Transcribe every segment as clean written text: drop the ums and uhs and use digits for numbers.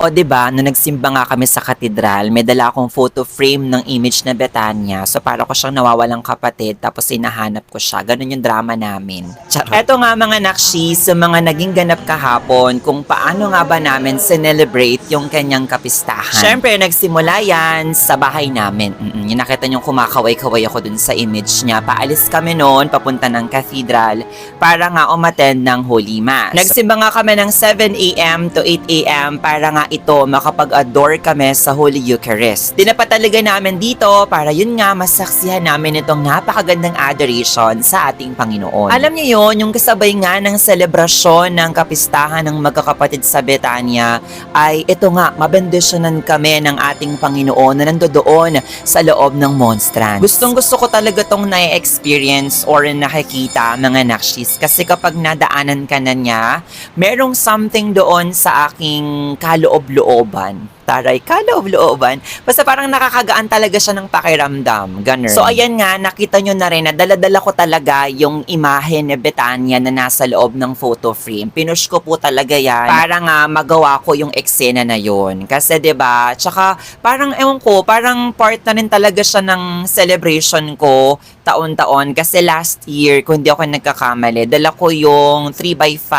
O 'di ba, nung nagsimba nga kami sa katedral, may dala akong photo frame ng image na Betania. So para ko siyang nawawalang kapatid tapos hinahanap ko siya. Ganun yung drama namin. Charot. Eto nga mga nakshi, sa mga naging ganap kahapon kung paano nga ba namin celebrate yung kanyang kapistahan. Syempre, nagsimula yan sa bahay namin. Yung nakita niyong kumakaway-kaway ako dun sa image niya. Paalis kami noon, papunta ng cathedral para nga umattend ng Holy Mass. Nagsimba nga kami ng 7 a.m. to 8 a.m. para nga ito makapag-adore kami sa Holy Eucharist. Tinapatalaga namin dito para yun nga masaksihan namin itong napakagandang adoration sa ating Panginoon. Alam niyo yun, yung kasabay nga ng selebrasyon ng kapistahan ng magkakapatid sa Betania ay ito nga, mabendisyonan kami ng ating Panginoon na nandoon sa loob ng monstrance. Gustong gusto ko talaga tong na-experience or nakikita mga nakshis kasi kapag nadaanan ka na niya, merong something doon sa aking kaloob-looban. Taray, kaloob-looban. Basta parang nakakagaan talaga siya ng pakiramdam. Ganun. So ayan nga, nakita nyo na rin na dala-dala ko talaga yung imahe ni Betania na nasa loob ng photo frame. Pinush ko po talaga yan para nga magawa ko yung eksena na yun. Kasi 'di ba? Tsaka parang ewan ko, parang part na rin talaga siya ng celebration ko taon-taon. Kasi last year, kung hindi ako nagkakamali, dala ko yung 3x5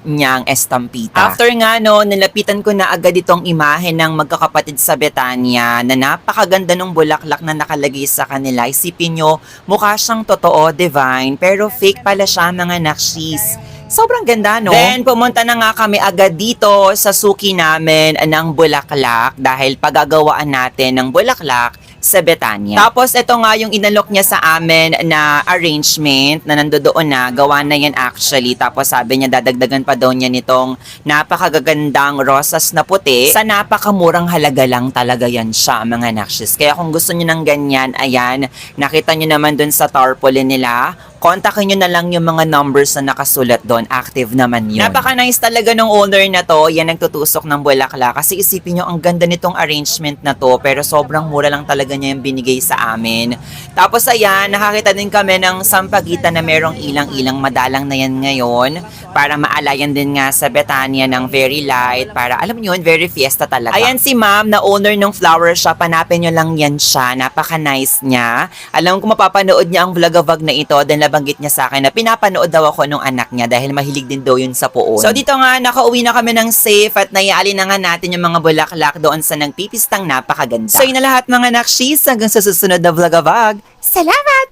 niyang estampita. After nga no, nilapitan ko na agad itong imahe ng magkakapatid sa Betania na napakaganda ng bulaklak na nakalagay sa kanila. Isipin nyo, mukha siyang totoo, divine, pero fake pala siya mga nakshis. Sobrang ganda, no? Then, pumunta na nga kami agad dito sa suki namin ng bulaklak dahil pagagawaan natin ng bulaklak sa Betania. Tapos, ito nga yung inalok niya sa amin na arrangement na nandoon na. Gawa na yan actually. Tapos, sabi niya, dadagdagan pa daw niya nitong napakagagandang rosas na puti. Sa napakamurang halaga lang talaga yan siya, mga nakshis. Kaya kung gusto niyo ng ganyan, ayan, nakita niyo naman dun sa tarpaulin nila. Kontakin nyo na lang yung mga numbers na nakasulat doon. Active naman yun. Napaka-nice talaga ng owner na to. Yan nagtutusok ng bulaklak. Kasi isipin nyo, ang ganda nitong arrangement na to. Pero sobrang mura lang talaga niya yung binigay sa amin. Tapos ayan, nakakita din kami ng sampagitan na merong ilang-ilang madalang na yan ngayon. Para maalayan din nga sa Betania ng very light. Para alam nyo yun, very fiesta talaga. Ayan si ma'am na owner ng flower shop. Hanapin nyo lang yan siya. Napaka-nice niya. Alam ko mapapanood niya ang vlog-a-vlog na ito. Then banggit niya sa akin na pinapanood daw ako nung anak niya dahil mahilig din daw yun sa puon. So dito nga, nakauwi na kami ng safe at naiali na nga natin yung mga bulaklak doon sa nagpipistang napakaganda. So yun na lahat mga nakshis, hanggang sa susunod na vlog-a-vlog. Salamat!